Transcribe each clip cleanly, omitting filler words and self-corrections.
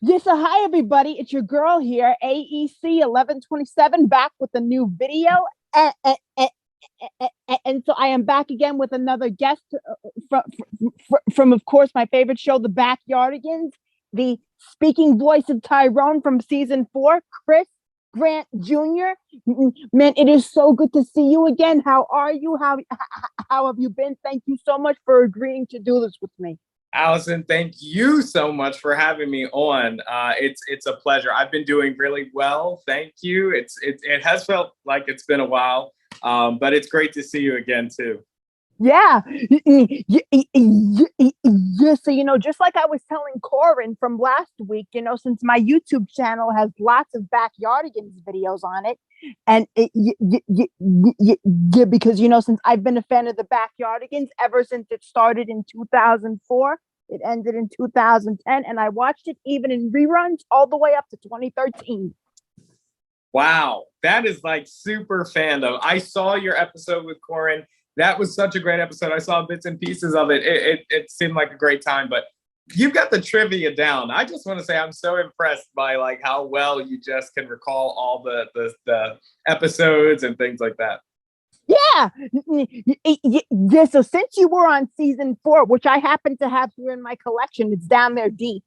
Yes, so hi everybody. It's your girl here, AEC 1127, back with a new video. And, and, and, and so I am back again with another guest from, of course, my favorite show, The Backyardigans, the speaking voice of Tyrone from season 4, Chris Grant Jr. Man, it is so good to see you again. How are you? How have you been? Thank you so much for agreeing to do this with me. Alison, thank you so much for having me on. It's a pleasure. I've been doing really well. Thank you. It has felt like it's been a while, but it's great to see you again too. Yeah. So, just like I was telling Corin from last week, since my YouTube channel has lots of Backyardigans videos on it, and because, since I've been a fan of the Backyardigans ever since it started in 2004, it ended in 2010, and I watched it even in reruns all the way up to 2013. Wow, that is like super fandom. I saw your episode with Corin. That was such a great episode. I saw bits and pieces of it. It seemed like a great time, but you've got the trivia down. I just want to say I'm so impressed by like how well you just can recall all the episodes and things like that. Yeah. Yeah. So since you were on season 4, which I happen to have here in my collection, it's down there deep.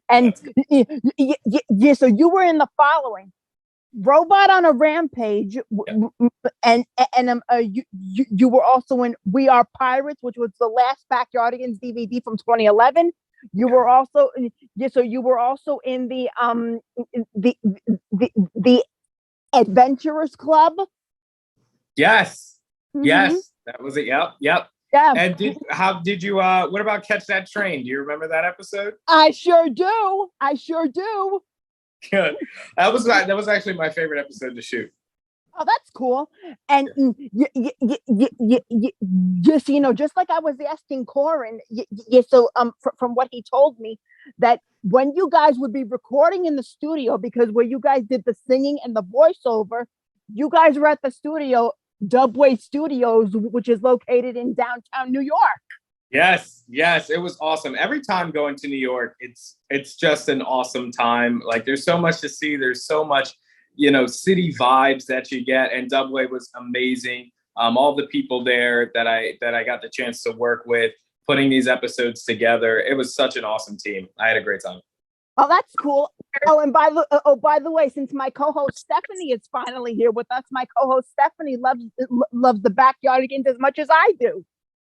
And yeah, so you were in the following: Robot on a Rampage, and you were also in We Are Pirates, which was the last Backyardigans DVD from 2011. You were also in the Adventurers Club. Yes, yes, that was it. Yep. Yeah. And did you what about Catch That Train? Do you remember that episode? I sure do. Good. That was actually my favorite episode to shoot. Oh, that's cool. And just just like I was asking Corin, so from what he told me, that when you guys would be recording in the studio, because where you guys did the singing and the voiceover, you guys were at the studio, Dubway Studios, which is located in downtown New York. Yes, it was awesome. Every time going to New York, it's just an awesome time. Like there's so much to see. There's so much, city vibes that you get. And Dubway was amazing. All the people there that I got the chance to work with, putting these episodes together. It was such an awesome team. I had a great time. Oh, that's cool. Oh, and by the way, since my co-host Stephanie is finally here with us, my co-host Stephanie loves the Backyardigans as much as I do.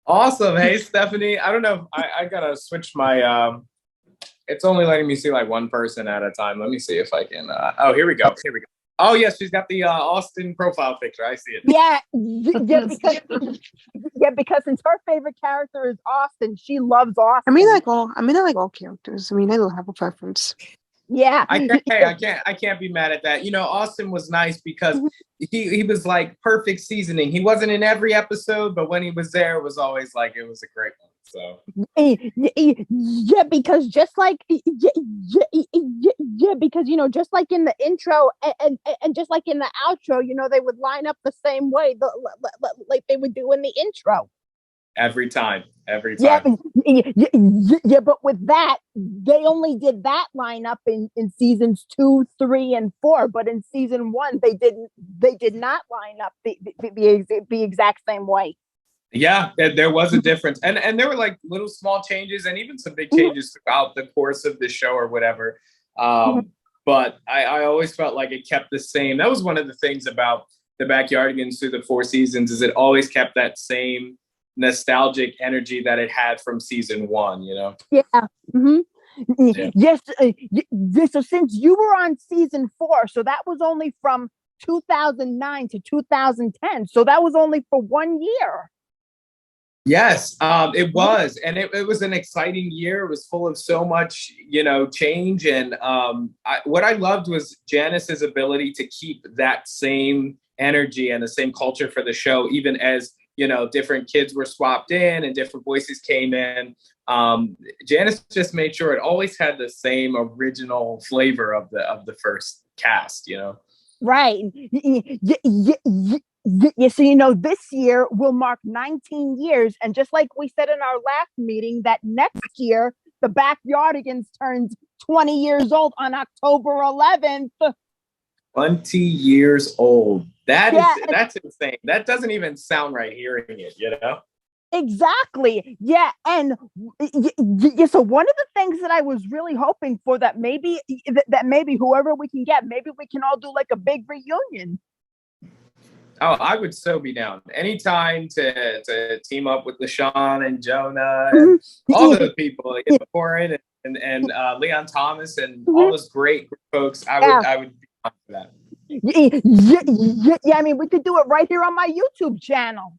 Awesome. Hey, Stephanie. I don't know. I gotta switch my. It's only letting me see like one person at a time. Let me see if I can. Oh, here we go. Oh, yes, she's got the Austin profile picture. I see it. Yeah, because since her favorite character is Austin, she loves Austin. I like all characters. I don't have a preference. Yeah, I can't be mad at that. Austin was nice because he was like perfect seasoning. He wasn't in every episode, but when he was there, it was always like it was a great one. So yeah, because just like just like in the intro and just like in the outro, they would line up the same way, like they would do in the intro. Every time. Yeah, but with that, they only did that lineup in seasons 2, 3, and 4. But in season 1, they did not line up the exact same way. Yeah, there was a difference, and there were like little small changes, and even some big changes throughout the course of the show or whatever. But I always felt like it kept the same. That was one of the things about the Backyardigans through the 4 seasons, is it always kept that same nostalgic energy that it had from season 1, Yeah. Yeah. Yes. So since you were on season 4, so that was only from 2009 to 2010, so that was only for 1 year. Yes, it was, and it was an exciting year. It was full of so much change, and what I loved was Janice's ability to keep that same energy and the same culture for the show, even as different kids were swapped in and different voices came in. Janice just made sure it always had the same original flavor of the first cast, Right. Yeah, so this year will mark 19 years, and just like we said in our last meeting, that next year The Backyardigans turns 20 years old on October 11th. 20 years old. Yeah, That's insane. That doesn't even sound right hearing it, you know? exactly. Yeah, and so one of the things that I was really hoping for that maybe whoever we can get, maybe we can all do like a big reunion. Oh, I would so be down. Anytime to team up with LaShawn and Jonah and all those people, like Corin and Leon Thomas and all those great folks. I would be on for that. Yeah, I mean, we could do it right here on my YouTube channel.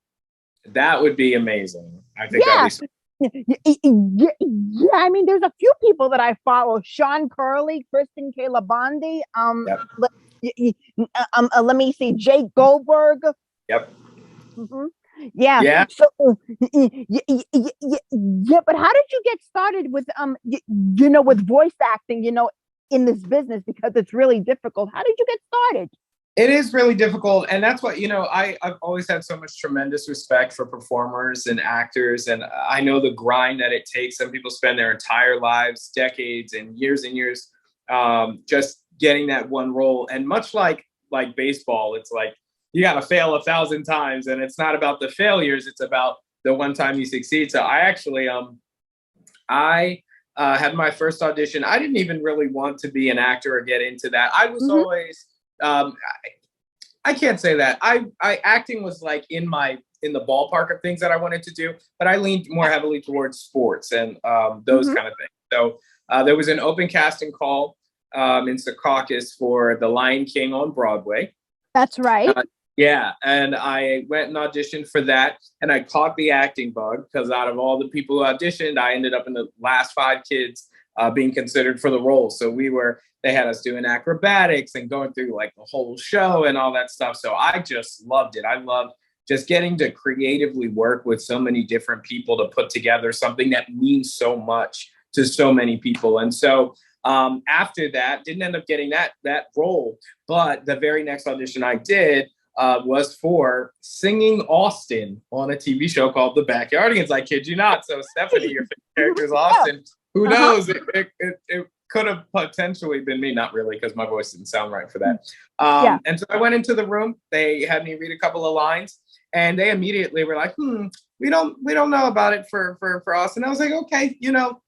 That would be amazing. I think that'd be yeah, I mean, there's a few people that I follow: Sean Curley, Kristen Calabandi. Let me see, Jake Goldberg. Yep. Yeah. Yeah. So, yeah. But how did you get started with with voice acting? In this business, because it's really difficult. How did you get started? It is really difficult. And that's what, I've always had so much tremendous respect for performers and actors. And I know the grind that it takes. Some people spend their entire lives, decades and years, just getting that one role. And much like baseball, it's like you got to fail 1,000 times. And it's not about the failures. It's about the one time you succeed. So I actually, I had my first audition. I didn't even really want to be an actor or get into that. I was always... I can't say that. I acting was like in the ballpark of things that I wanted to do, but I leaned more heavily towards sports and those kind of things. So there was an open casting call in Secaucus for The Lion King on Broadway. That's right. Yeah, and I went and auditioned for that, and I caught the acting bug because out of all the people who auditioned, I ended up in the last 5 kids being considered for the role. So they had us doing acrobatics and going through like the whole show and all that stuff. So I just loved it. I loved just getting to creatively work with so many different people to put together something that means so much to so many people. And so after that, didn't end up getting that role, but the very next audition I did was for singing Austin on a TV show called TheBackyardigans. I kid you not. So Stephanie, your favorite character is Austin. Who knows? It could have potentially been me. Not really, because my voice didn't sound right for that. And so I went into the room. They had me read a couple of lines, and they immediately were like, we don't know about it for Austin. I was like, okay,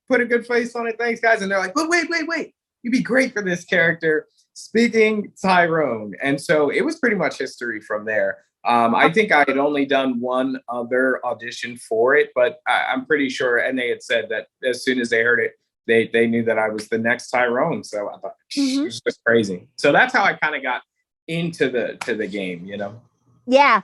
put a good face on it. Thanks, guys. And they're like, but wait. You'd be great for this character, speaking Tyrone. And so it was pretty much history from there. I think I had only done one other audition for it, but I'm pretty sure, and they had said that as soon as they heard it, they knew that I was the next Tyrone. So I thought it was just crazy. So that's how I kind of got into the game, Yeah.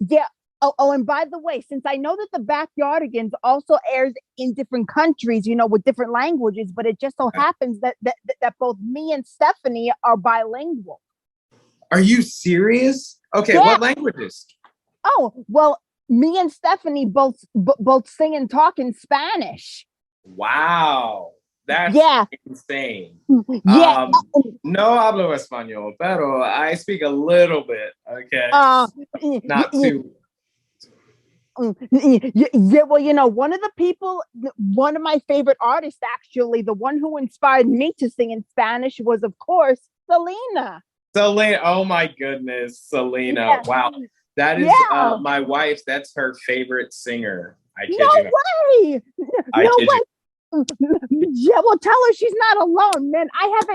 Yeah. Oh, and by the way, since I know that the Backyardigans also airs in different countries, with different languages, but it just so happens that both me and Stephanie are bilingual. Are you serious? Okay, Yeah. What languages? Oh, well, me and Stephanie both sing and talk in Spanish. Wow. That's insane. Yeah. No hablo español, pero I speak a little bit, okay? Not too... Yeah, well, one of my favorite artists, actually, the one who inspired me to sing in Spanish was, of course, Selena. Oh my goodness, Selena. Yeah. Wow. That is my wife. That's her favorite singer. I kid you not. Way. No way. Yeah, well, tell her she's not alone, man. I have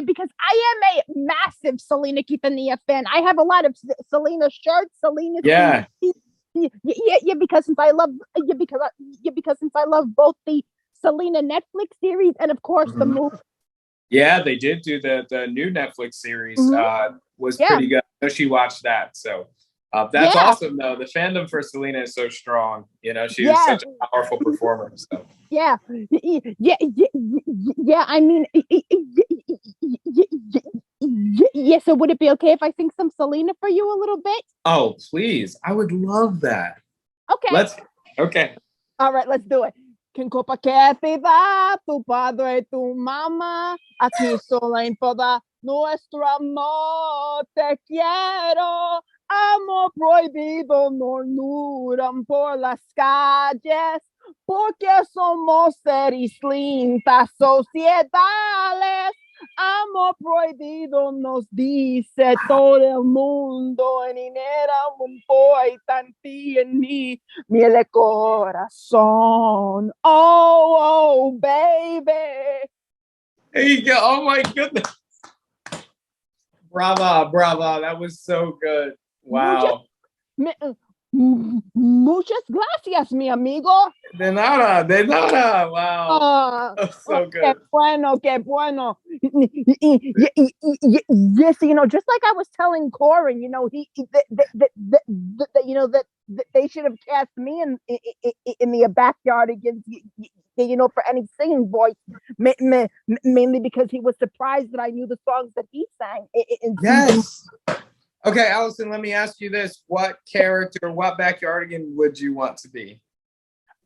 because I am a massive Selena Quintanilla fan. I have a lot of Selena shirts, Selena. Yeah. Because since I love both the Selena Netflix series and of course the movie. Yeah, they did do the new Netflix series. Was pretty good. I know she watched that. So that's awesome, though. The fandom for Selena is so strong. She was such a powerful performer. So. Yeah. I mean, so would it be okay if I sing some Selena for you a little bit? Oh, please. I would love that. Okay. Okay. All right, let's do it. Quien copa que te da tu padre y tu mamá, aquí sola en toda nuestro amor te quiero. Amor prohibido murmuran por las calles, porque somos seres distintas sociedades. Amor prohibido nos dice todo el mundo, en dinero un importante en mí, miel de corazón. Oh, baby. There you go. Oh my goodness. Brava. That was so good. Wow. Muchas gracias, mi amigo. De nada. Wow. So good. Qué bueno. Yes, just like I was telling Corin, that they should have cast me in the Backyardigans, for any singing voice, mainly because he was surprised that I knew the songs that he sang. Yes. Okay, Alison, let me ask you this. What character, what Backyardigan would you want to be?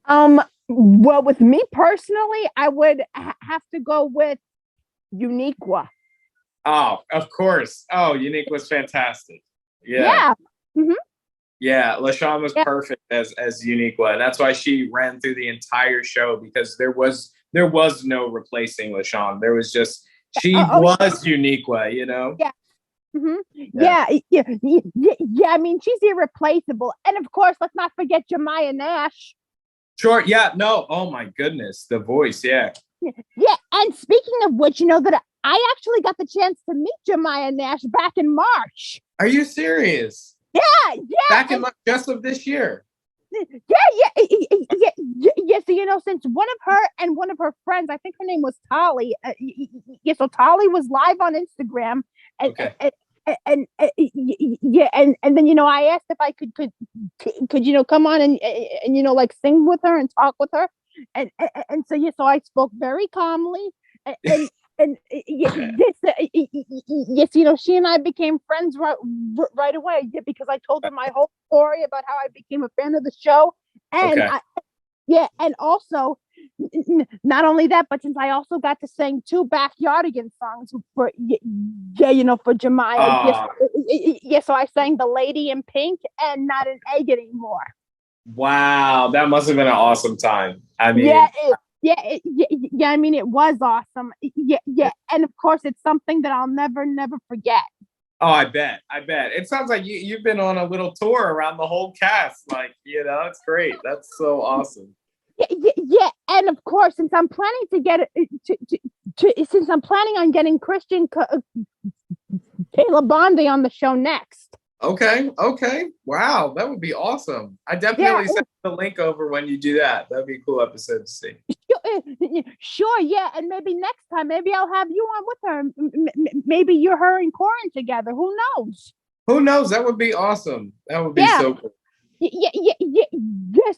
Well, with me personally, I would have to go with Uniqua. Oh, of course. Oh, Unique was fantastic. Yeah. Mm-hmm. Yeah, LaShawn was perfect as Uniqua, and that's why she ran through the entire show, because there was no replacing LaShawn. There was just was Uniqua, Yeah. Mm-hmm. Yeah. I mean, she's irreplaceable, and of course, let's not forget Jemiah Nash. Sure. Yeah. No. Oh my goodness, the voice. Yeah. Yeah. And speaking of which, that I actually got the chance to meet Jemiah Nash back in March. Are you serious? Yeah. Back in March, just of this year. Yeah. So since one of her friends, I think her name was Tolly. So Tolly was live on Instagram, and okay. And then I asked if I could come on and like sing with her and talk with her, and so I spoke very calmly, and yes, she and I became friends right away, because I told her my whole story about how I became a fan of the show, and and also not only that, but since I also got to sing 2 Backyardigans songs for Jemiah. So I sang The Lady in Pink and Not an Egg Anymore. Wow, that must have been an awesome time. I mean, I mean, it was awesome. And of course, it's something that I'll never forget. Oh, I bet. It sounds like you've been on a little tour around the whole cast. Like, it's great. That's so awesome. Yeah, and of course, since I'm planning to get since I'm planning on getting Christian Caleb Bondi on the show next. Okay. Wow, that would be awesome. I definitely send the link over when you do that. That'd be a cool episode to see. Sure, yeah, and maybe next time, maybe I'll have you on with her. Maybe you're her and Corin together. Who knows? That would be awesome. That would be so cool. Yeah.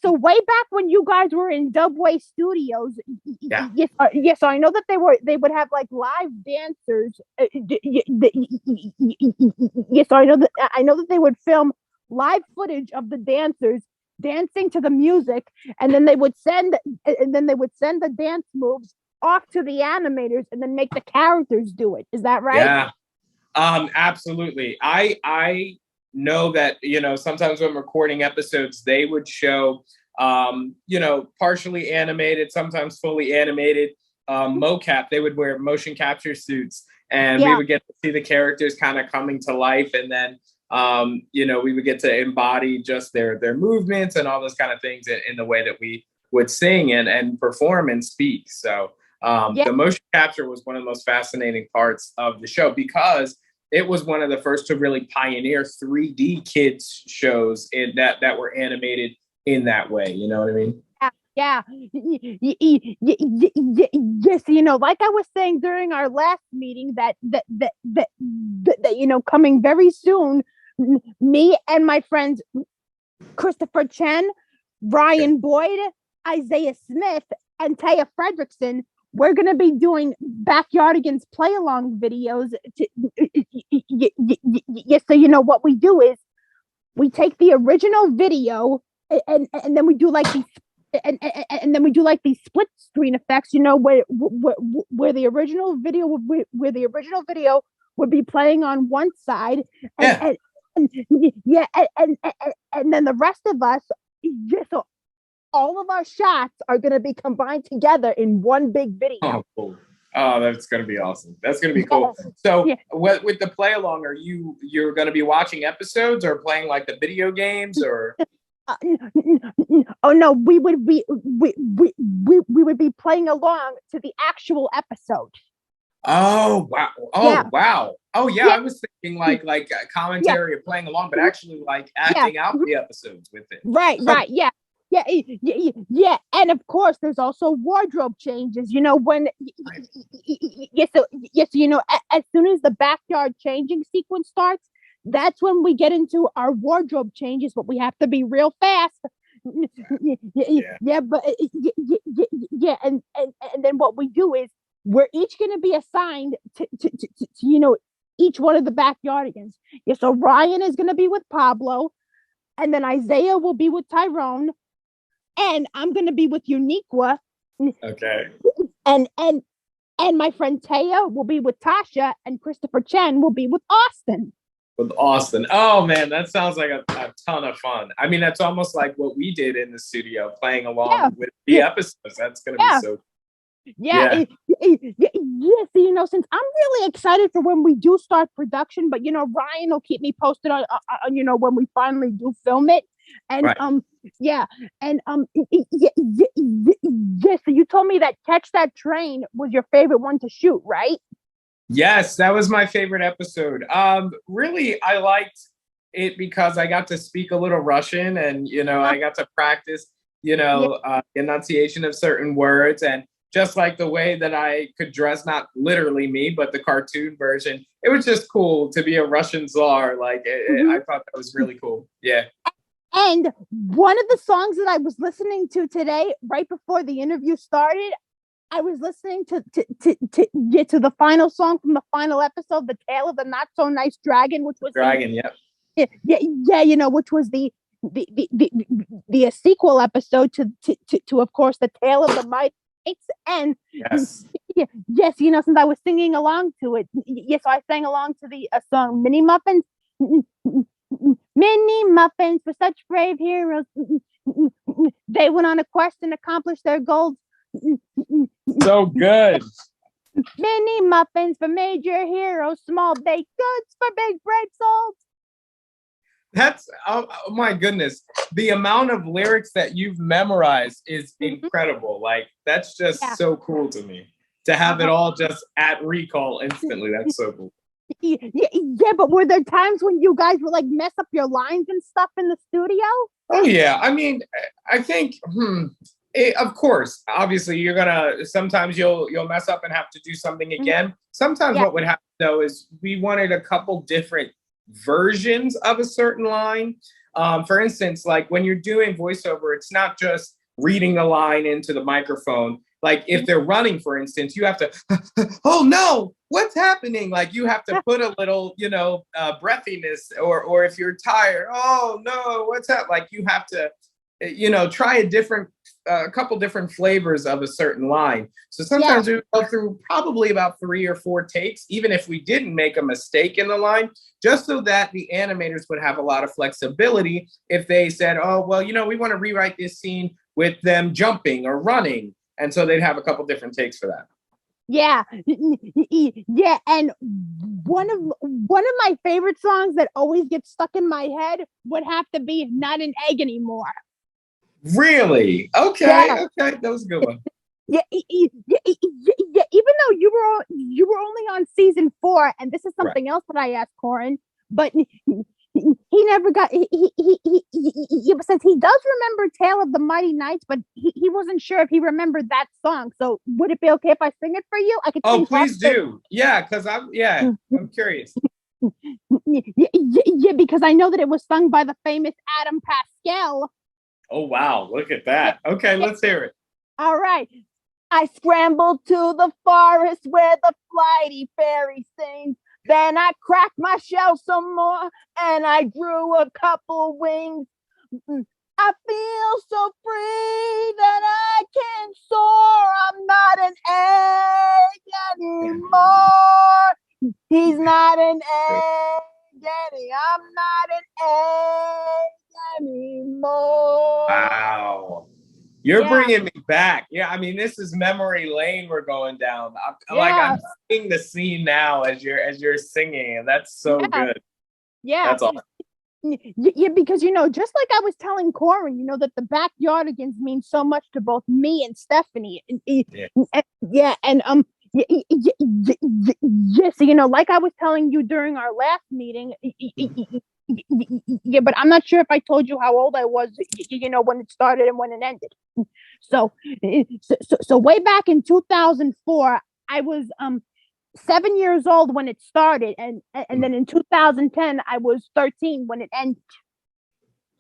So way back when you guys were in Dubway Studios, yes. So I know that they would have like live dancers. Yes, so I know that they would film live footage of the dancers dancing to the music, and then they would send the dance moves off to the animators, and then make the characters do it. Is that right? Yeah. Absolutely. I know that sometimes when recording episodes, they would show partially animated, sometimes fully animated mocap. They would wear motion capture suits, and we would get to see the characters kind of coming to life, and then we would get to embody just their movements and all those kind of things in the way that we would sing and perform and speak. So the motion capture was one of the most fascinating parts of the show, because it was one of the first to really pioneer 3D kids shows that were animated in that way. You know what I mean? Yeah. Yes. Like I was saying during our last meeting, that coming very soon, me and my friends Christopher Chen, Ryan Boyd, Isaiah Smith, and Taya Fredrickson, we're going to be doing Backyardigans play-along videos. So what we do is we take the original video and then we do like these these split screen effects. Where the original video would be playing on one side, and then the rest of us all of our shots are going to be combined together in one big video. Oh, cool. Oh, that's going to be awesome. That's going to be cool. So with the play along, you're going to be watching episodes or playing like the video games or? Oh no, we would be playing along to the actual episode. Oh wow! Wow! Oh yeah, I was thinking like commentary or playing along, but actually like acting out the episodes with it. Right, yeah. And of course, there's also wardrobe changes. You know when, so you know, as soon as the backyard changing sequence starts, that's when we get into our wardrobe changes, but we have to be real fast. And then what we do is we're each going to be assigned to you know, each one of the Backyardigans. Yeah, so Ryan is going to be with Pablo, and then Isaiah will be with Tyrone, and I'm going to be with Uniqua. Okay. And my friend Taya will be with Tasha, and Christopher Chen will be with Austin. With Austin. Oh man, that sounds like a ton of fun. I mean, that's almost like what we did in the studio, playing along with the episodes. That's going to be so. Yes, you know, since I'm really excited for when we do start production, but you know, Ryan will keep me posted on you know, when we finally do film it. And so you told me that Catch That Train was your favorite one to shoot, right? Yes, that was my favorite episode. Really, I liked it because I got to speak a little Russian, and you know, I got to practice, you know, enunciation of certain words, and just like the way that I could dress, not literally me, but the cartoon version. It was just cool to be a Russian czar. Like I thought that was really cool. Yeah. And one of the songs that I was listening to today, right before the interview started, I was listening to the final song from the final episode, "The Tale of the Not So Nice Dragon," which was you know, which was the sequel episode to of course The Tale of the Mighty Knights. And yes, you know, since I was singing along to it, so I sang along to the song "Mini Muffins." Mini muffins for such brave heroes. They went on a quest and accomplished their goals. So good. Mini muffins for major heroes, small baked goods for big brave souls. That's oh my goodness. The amount of lyrics that you've memorized is incredible. Like that's just so cool to me to have it all just at recall instantly. That's so cool. Yeah, but were there times when you guys would like mess up your lines and stuff in the studio? Oh yeah, I mean, I think, of course, obviously you're gonna, sometimes you'll mess up and have to do something again. Sometimes what would happen though is we wanted a couple different versions of a certain line. For instance, like when you're doing voiceover, it's not just reading the line into the microphone. Like if they're running, for instance, you have to, oh no, what's happening? Like you have to put a little, you know, breathiness, or if you're tired, oh no, what's that? Like you have to, you know, try a couple different flavors of a certain line. So sometimes we go through probably about 3 or 4 takes, even if we didn't make a mistake in the line, just so that the animators would have a lot of flexibility if they said, oh, well, you know, we want to rewrite this scene with them jumping or running. And so they'd have a couple different takes for that. Yeah. And one of my favorite songs that always gets stuck in my head would have to be "Not an Egg Anymore." Really? Okay. Okay, that was a good one. Yeah. Even though you were only on season 4, and this is something else that I asked Corin, but he never got since he does remember "Tale of the Mighty Knights," but he wasn't sure if he remembered that song. So would it be okay if I sing it for you? I could. Oh, please do. Yeah, because I'm curious. Yeah, because I know that it was sung by the famous Adam Pascal. Oh wow, look at that. Okay, let's hear it. All right. I scrambled to the forest where the flighty fairy sings. Then I cracked my shell some more and I grew a couple wings. I feel so free that I can soar. I'm not an egg anymore. He's not an egg I'm not an egg anymore. Wow. You're bringing me back. Yeah, I mean, this is memory lane we're going down. I'm seeing the scene now as you're singing, and that's so good. Yeah. That's awesome. Yeah, because just like I was telling Corin, that the Backyardigans mean so much to both me and Stephanie. So like I was telling you during our last meeting, but I'm not sure if I told you how old I was, when it started and when it ended. So way back in 2004, I was 7 years old when it started, and then in 2010 I was 13 when it ended.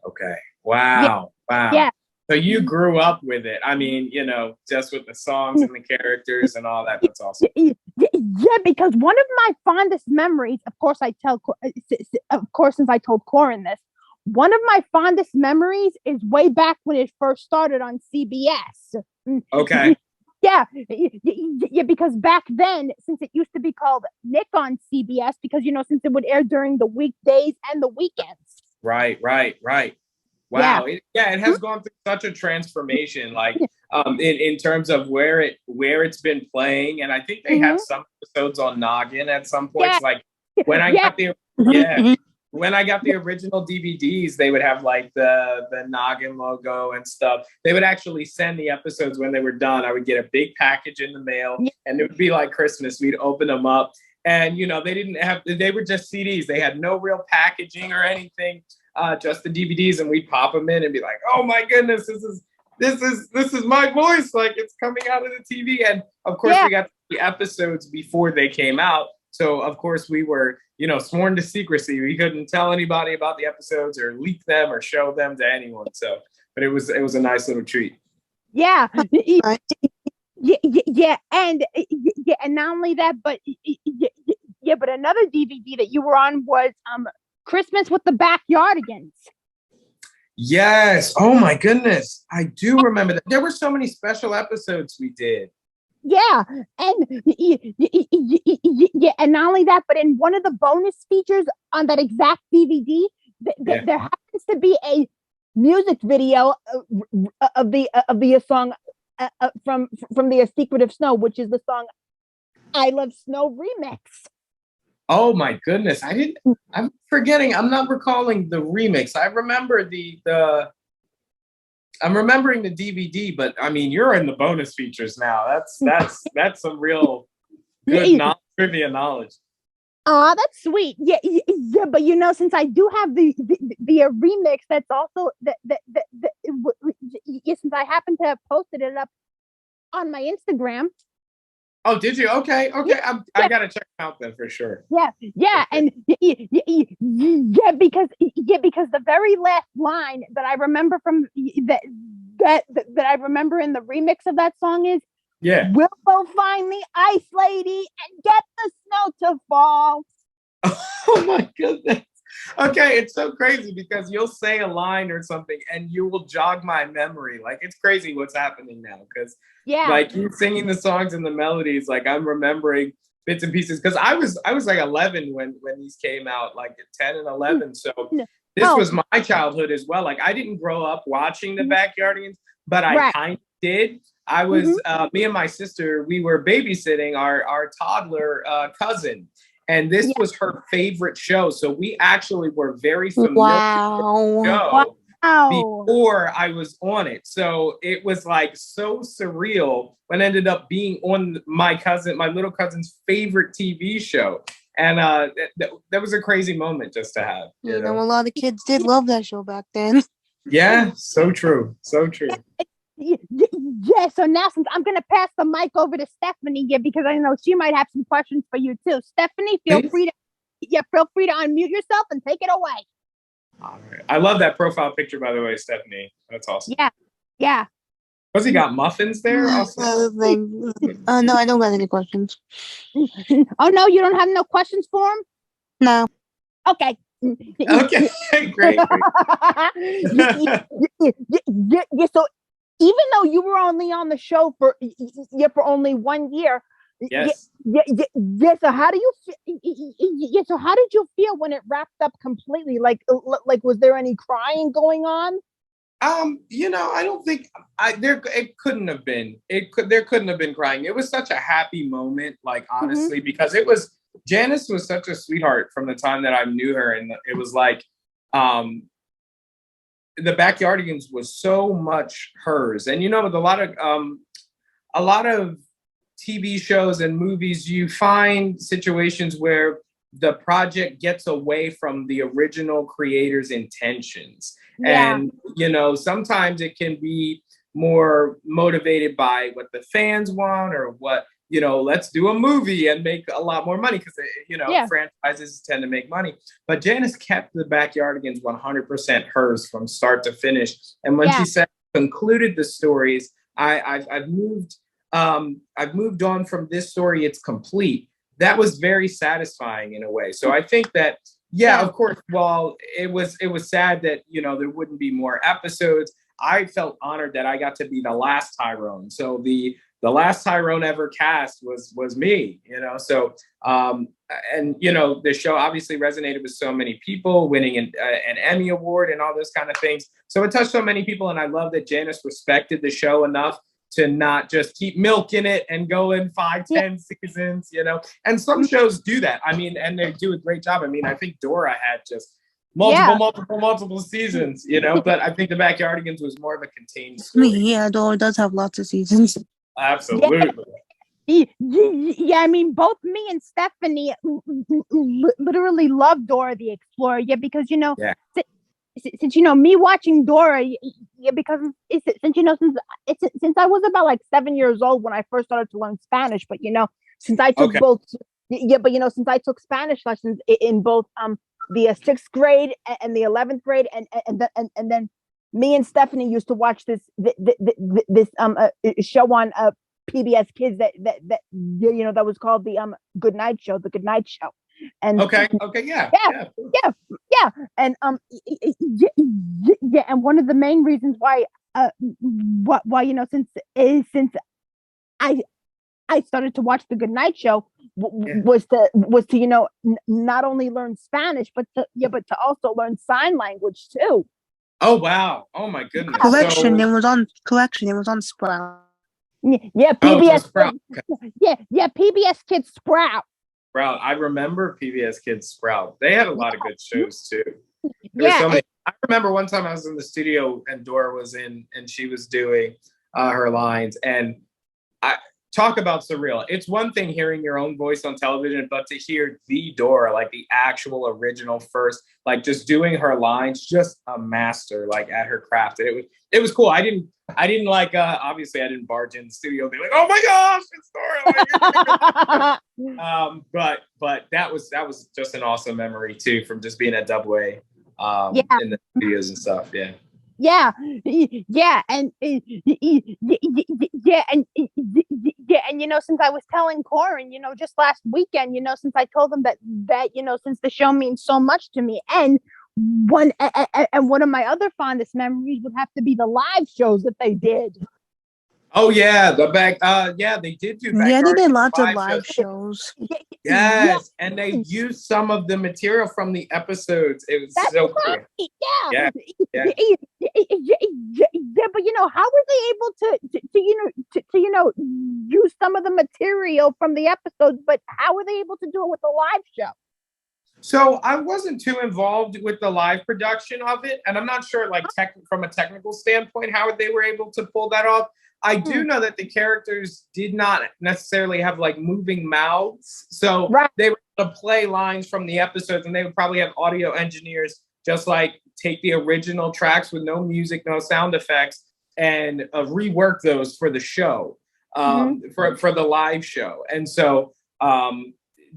Okay. Wow. Wow. Yeah. So you grew up with it. I mean, just with the songs and the characters and all that. That's awesome. Yeah, because one of my fondest memories, of course, since I told Corin this, one of my fondest memories is way back when it first started on CBS. Okay. Yeah, because back then, since it used to be called Nick on CBS, because since it would air during the weekdays and the weekends. Right. Wow. It has gone through such a transformation, like in terms of where it's been playing, and I think they have some episodes on Noggin at some points. Like when I got when I got the original DVDs, they would have like the Noggin logo and stuff. They would actually send the episodes when they were done. I would get a big package in the mail, and it would be like Christmas. We'd open them up, and they were just CDs. They had no real packaging or anything, just the DVDs, and we'd pop them in and be like, "Oh my goodness, this is my voice! Like it's coming out of the TV." And of course, we got the episodes before they came out. So of course we were, sworn to secrecy. We couldn't tell anybody about the episodes or leak them or show them to anyone. So, but it was a nice little treat. Yeah. And not only that, but but another DVD that you were on was Christmas with the Backyardigans. Yes. Oh my goodness. I do remember that. There were so many special episodes we did. Yeah, and and not only that, but in one of the bonus features on that exact DVD, there happens to be a music video of the song from the Secret of Snow, which is the song "I Love Snow" remix. Oh my goodness! I'm forgetting. I'm not recalling the remix. I remember I'm remembering the DVD, but I mean, you're in the bonus features now. That's some real good trivia knowledge. Oh, that's sweet. Yeah, but since I do have the remix, that's also since I happen to have posted it up on my Instagram. Oh, did you? Okay. I gotta check it out then for sure. Yeah, and because the very last line that I remember from that I remember in the remix of that song is, "We'll go find the ice lady and get the snow to fall." Oh my goodness. Okay, it's so crazy because you'll say a line or something and you will jog my memory. Like it's crazy what's happening now because like you singing the songs and the melodies, like I'm remembering bits and pieces because I was like 11 when these came out, like 10 and 11. So this was my childhood as well. Like I didn't grow up watching the Backyardigans, but I kind of did. I was me and my sister, we were babysitting our toddler cousin. And this was her favorite show. So we actually were very familiar with the show before I was on it. So it was like so surreal when I ended up being on my little cousin's favorite TV show. And that was a crazy moment just to have. You know, a lot of kids did love that show back then. Yeah, so true. So true. Yeah, so now since I'm going to pass the mic over to Stephanie because I know she might have some questions for you too. Stephanie, feel free to unmute yourself and take it away. All right. I love that profile picture, by the way, Stephanie. That's awesome. Yeah. Was he got muffins there? No, I don't got any questions. Oh, no, you don't have no questions for him? No. Okay. Okay, great. So even though you were only on the show for only 1 year, so how do you so how did you feel when it wrapped up completely? Like was there any crying going on? I don't think it couldn't have been. There couldn't have been crying. It was such a happy moment, like honestly, because Janice was such a sweetheart from the time that I knew her, and it was like, the Backyardigans was so much hers, and with a lot of TV shows and movies, you find situations where the project gets away from the original creator's intentions. Yeah. And, sometimes it can be more motivated by what the fans want or what, let's do a movie and make a lot more money because, franchises tend to make money. But Janice kept the Backyardigans 100% hers from start to finish. And when she said concluded the stories, I've moved on from this story. It's complete. That was very satisfying in a way. So I think that, of course, while it was sad that, there wouldn't be more episodes, I felt honored that I got to be the last Tyrone. So the last Tyrone ever cast was me, So, the show obviously resonated with so many people, winning an Emmy Award and all those kind of things. So it touched so many people. And I love that Janice respected the show enough to not just keep milking it and go in 5-10 seasons, and some shows do that. I mean, and they do a great job. I mean, I think Dora had just multiple seasons, but I think the Backyardigans was more of a contained story. Yeah, Dora does have lots of seasons. Absolutely. Yeah, I mean, both me and Stephanie literally love Dora the Explorer. Yeah, because since me watching Dora, because since I was about like 7 years old when I first started to learn Spanish, but since I took since I took Spanish lessons in both the 6th grade and the 11th grade, and then me and Stephanie used to watch this show on PBS Kids that was called the Good Night Show, the Good Night Show. And yeah, and and one of the main reasons why since I started to watch the Good Night Show was to not only learn Spanish but to also learn sign language too. Oh wow! Oh my goodness! Collection. It was on Sprout. Yeah, PBS. PBS Kids Sprout. Sprout. I remember PBS Kids Sprout. They had a lot of good shows too. I remember one time I was in the studio and Dora was in and she was doing her lines, and I talk about surreal. It's one thing hearing your own voice on television, but to hear the Dora, like the actual original first, like just doing her lines, just a master, like at her craft. It was cool. I didn't like obviously I didn't barge in the studio and be like, oh my gosh, it's Dora. But that was just an awesome memory too from just being at Dubway in the studios and stuff. And since I was telling Corin, just last weekend, since I told them that since the show means so much to me, and one of my other fondest memories would have to be the live shows that they did. Oh yeah, they did do that. Yeah, they did lots of live shows. Yes, and they used some of the material from the episodes. It was so cool. Yeah. But how were they able to use some of the material from the episodes? But how were they able to do it with the live show? So I wasn't too involved with the live production of it, and I'm not sure, like, from a technical standpoint, how they were able to pull that off. I do know that the characters did not necessarily have like moving mouths, so they were able to play lines from the episodes, and they would probably have audio engineers just like take the original tracks with no music, no sound effects, and rework those for the show, for the live show. And so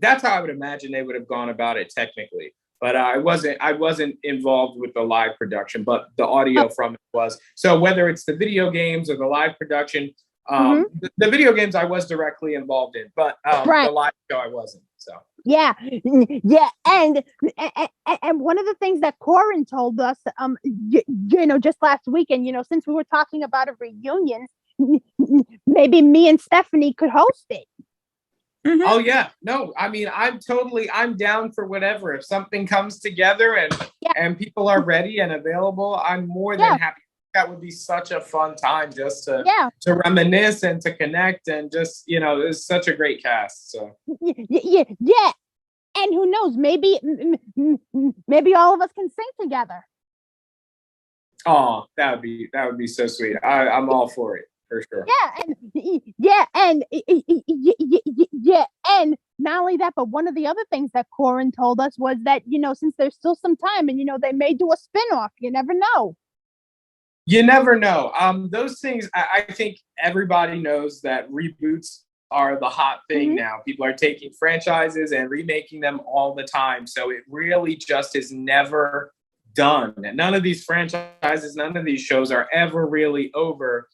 that's how I would imagine they would have gone about it technically. But I wasn't involved with the live production, but the audio from it was. So whether it's the video games or the live production, the video games I was directly involved in, but the live show I wasn't. So and one of the things that Corin told us, just last weekend, since we were talking about a reunion, maybe me and Stephanie could host it. Oh yeah, no, I mean, I'm down for whatever. If something comes together and people are ready and available, I'm more than happy that would be such a fun time just to Yeah. to reminisce and to connect and just, you know, it's such a great cast. So Yeah. And who knows? Maybe maybe all of us can sing together. oh, that would be so sweet. I'm all for it for sure. And not only that, but one of the other things that Corin told us was that, you know, since there's still some time and, you know, they may do a spin-off, you never know. You never know. Those things, I think everybody knows that reboots are the hot thing now. People are taking franchises and remaking them all the time. So it really just is never done. And none of these franchises, none of these shows are ever really over.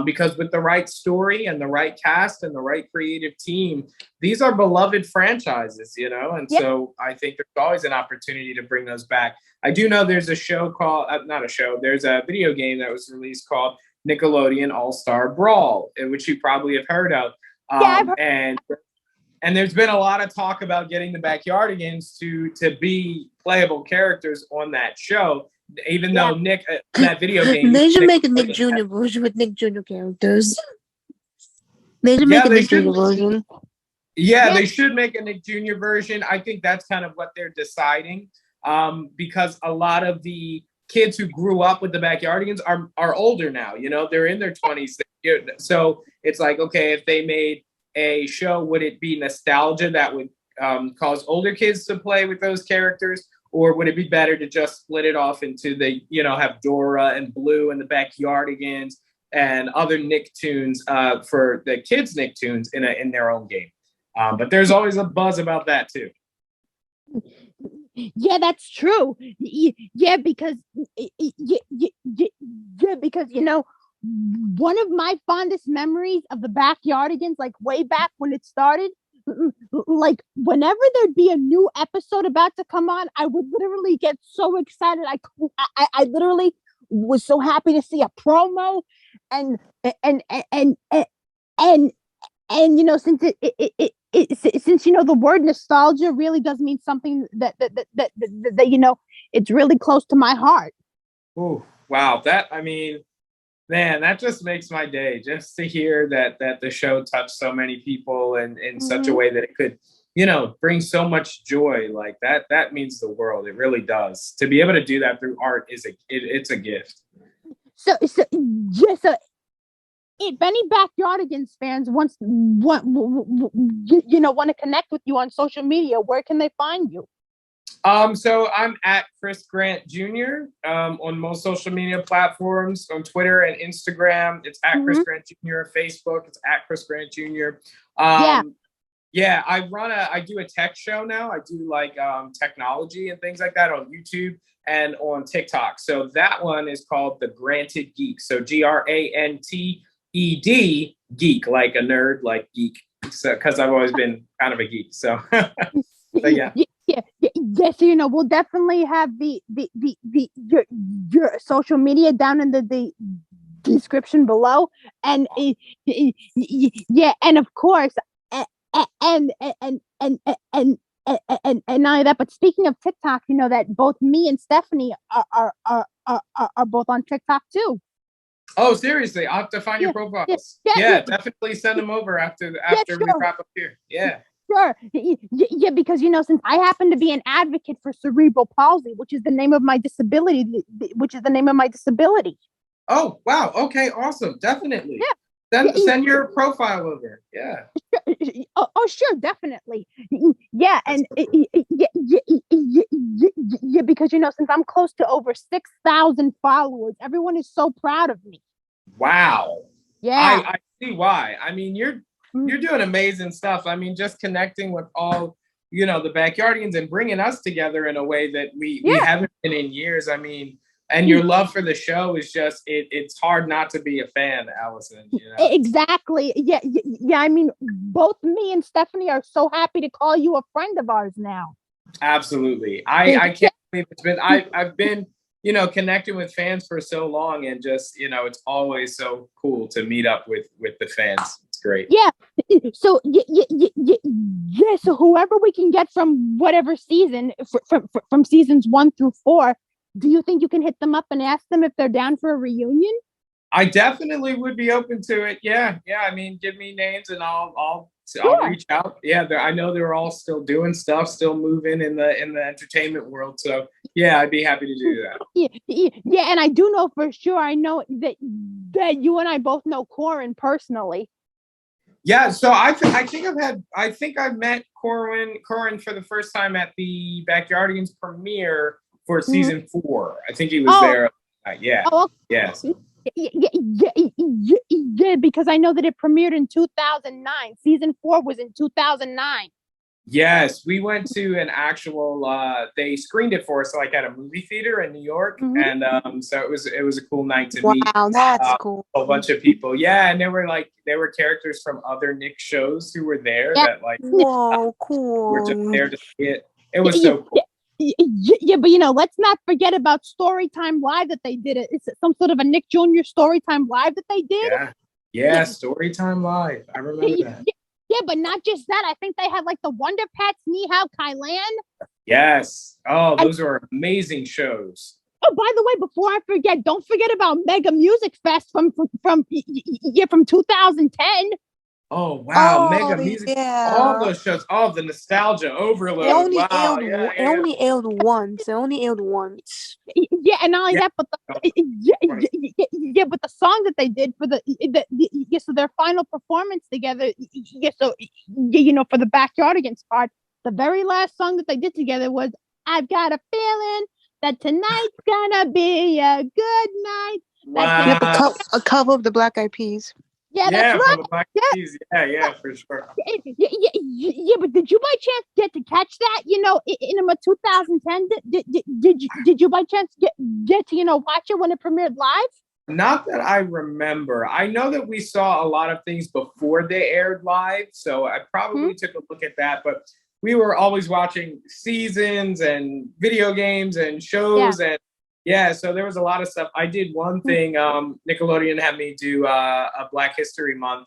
Because with the right story and the right cast and the right creative team, these are beloved franchises, you know? And so I think there's always an opportunity to bring those back. I do know there's a show called, not a show, there's a video game that was released called Nickelodeon All-Star Brawl, which you probably have heard of. I've heard. And there's been a lot of talk about getting the Backyardigans to be playable characters on that show. Even though Nick, that video game, they should make a Nick Jr. version with Nick Jr. characters. They should make a Nick Jr. version. Yeah, they should make a Nick Jr. version. I think that's kind of what they're deciding, because a lot of the kids who grew up with the Backyardigans are older now. You know, they're in their 20s. So it's like, okay, if they made a show, would it be nostalgia that would cause older kids to play with those characters? Or would it be better to just split it off into the, you know, have Dora and Blue and the Backyardigans and other Nicktoons for the kids' Nicktoons in their own game? But there's always a buzz about that too. Yeah, that's true. Yeah, because you know, one of my fondest memories of the Backyardigans, like way back when it started, like whenever there'd be a new episode about to come on, I would literally get so excited. I literally was so happy to see a promo, and you know, since since you know the word nostalgia really does mean something that you know, it's really close to my heart. Oh wow, I mean, man, that just makes my day, just to hear that the show touched so many people and in such a way that it could, you know, bring so much joy. Like that means the world. It really does. To be able to do that through art it's a gift. So if any Backyardigans fans want to connect with you on social media, where can they find you? So I'm at Chris Grant Jr. On most social media platforms, on Twitter and Instagram. It's at Chris Grant Jr. Facebook. It's at Chris Grant Jr. Yeah, I do a tech show now. I do like technology and things like that on YouTube and on TikTok. So that one is called The Granted Geek. So GRANTED geek, like a nerd, like geek. So because I've always been kind of a geek. So, so yeah. So you know, we'll definitely have your social media down in the description below, and yeah, and of course, and not only that, but speaking of TikTok, you know that both me and Stephanie are both on TikTok too. Oh, seriously? I'll have to find your profiles. Yeah, definitely send them over after we wrap up here. Yeah. Sure. Yeah, because, you know, since I happen to be an advocate for cerebral palsy, which is the name of my disability. Oh, wow. Okay, awesome. Definitely. Yeah. Send your profile over. Yeah. Oh, sure, definitely. Yeah, and yeah, because, you know, since I'm close to over 6,000 followers, everyone is so proud of me. Wow. Yeah. I see why. I mean, you're doing amazing stuff. I mean, just connecting with all, you know, the Backyardigans and bringing us together in a way that we haven't been in years. I mean, and your love for the show is just, it's hard not to be a fan, Alison. You know? Exactly. Yeah. I mean, both me and Stephanie are so happy to call you a friend of ours now. Absolutely. I can't believe it's been, I've been, you know, connecting with fans for so long, and just, you know, it's always so cool to meet up with the fans. It's great. Yeah. So so whoever we can get from whatever season, from seasons 1 through 4, do you think you can hit them up and ask them if they're down for a reunion? I definitely would be open to it. Yeah. I mean, give me names and I'll reach out. Yeah, I know they're all still doing stuff, still moving in the entertainment world. So yeah, I'd be happy to do that. Yeah, and I do know for sure. I know that you and I both know Corin personally. Yeah, so I think I've met Corin for the first time at the Backyardigans premiere for season 4. I think he was there. Yeah. Oh, yes. Yeah, because I know that it premiered in 2009. Season 4 was in 2009. Yes, we went to an actual. They screened it for us like at a movie theater in New York, and so it was a cool night to meet. Wow, that's cool. A bunch of people, yeah, and there were characters from other Nick shows who were there that cool. were just there to see it. It was so cool. Yeah, but let's not forget about Storytime Live that they did. It's some sort of a NickJr. Storytime Live that they did. Yeah, Storytime Live. I remember that. Yeah, but not just that. I think they had like the Wonder Pets, Ni Hao Kai Lan. Yes. Oh, those are amazing shows. Oh, by the way, before I forget, don't forget about Mega Music Fest from 2010. Oh wow, Oh, Mega Music, yeah. all those shows, all the nostalgia overload. It only aired once. It only aired once. Yeah, and not only that, but but the song that they did for so their final performance together. So for the Backyardigans part, the very last song that they did together was "I've Got a Feeling That Tonight's Gonna Be a Good Night." Wow. Yep, a cover of the Black Eyed Peas. Yeah, that's right. Yeah, for sure. Yeah, but did you by chance get to catch that? In 2010, did you by chance get to watch it when it premiered live? Not that I remember. I know that we saw a lot of things before they aired live, so I probably took a look at that. But we were always watching seasons and video games and shows and. Yeah, so there was a lot of stuff. I did one thing. Nickelodeon had me do a Black History Month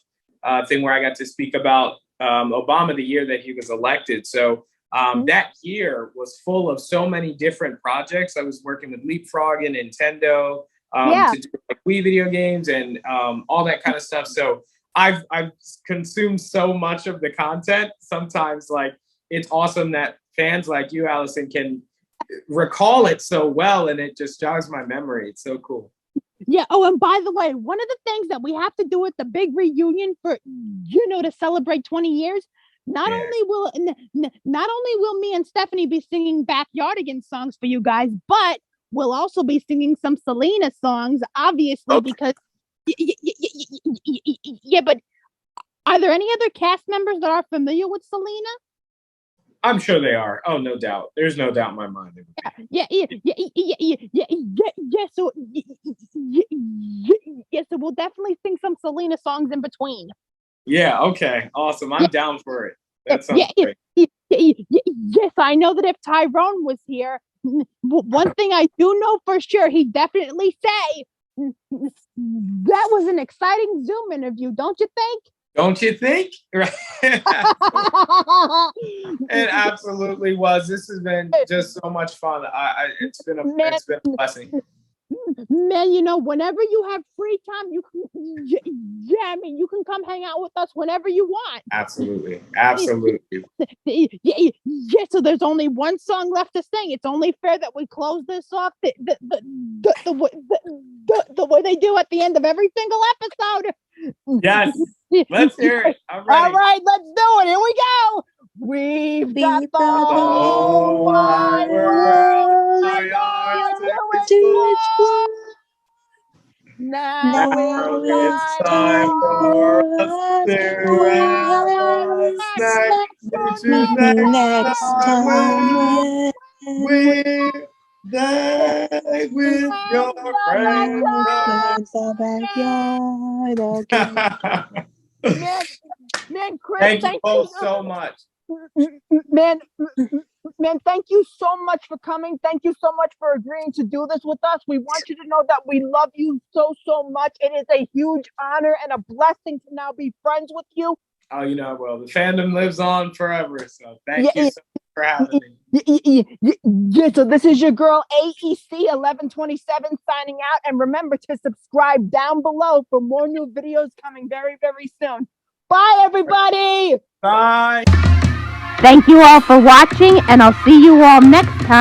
thing where I got to speak about Obama the year that he was elected. So that year was full of so many different projects. I was working with Leapfrog and Nintendo to do like Wii video games and all that kind of stuff. So I've consumed so much of the content. Sometimes it's awesome that fans like you, Alison, can recall it so well, and it just jogs my memory. It's so cool. Yeah. Oh, and by the way, one of the things that we have to do at the big reunion for to celebrate 20 years, not only will me and Stephanie be singing Backyardigans songs for you guys, but we'll also be singing some Selena songs, obviously, because but are there any other cast members that are familiar with Selena? I'm sure they are. Oh, no doubt. There's no doubt in my mind. Yeah. So we'll definitely sing some Selena songs in between. Yeah. Okay. Awesome. I'm down for it. That sounds great. Yes, I know that if Tyrone was here, one thing I do know for sure, he'd definitely say that was an exciting Zoom interview, don't you think? Don't you think? It absolutely was. This has been just so much fun. It's been a blessing. Man, whenever you have free time, you can come hang out with us whenever you want. Absolutely. Yeah. So there's only one song left to sing. It's only fair that we close this off the way they do at the end of every single episode. Yes. Let's hear it. All right, let's do it. Here we go. We've got the whole wide world to explore. Now it's time for us to next time with your friends. Man, Chris, thank you both so much. Man, thank you so much for coming. Thank you so much for agreeing to do this with us. We want you to know that we love you so much. It is a huge honor and a blessing to now be friends with you. Oh, well, the fandom lives on forever. So thank you so much for having me. Yeah, so this is your girl AEC 1127 signing out, and remember to subscribe down below for more new videos coming very, very soon. Bye, everybody. Bye. Thank you all for watching, and I'll see you all next time.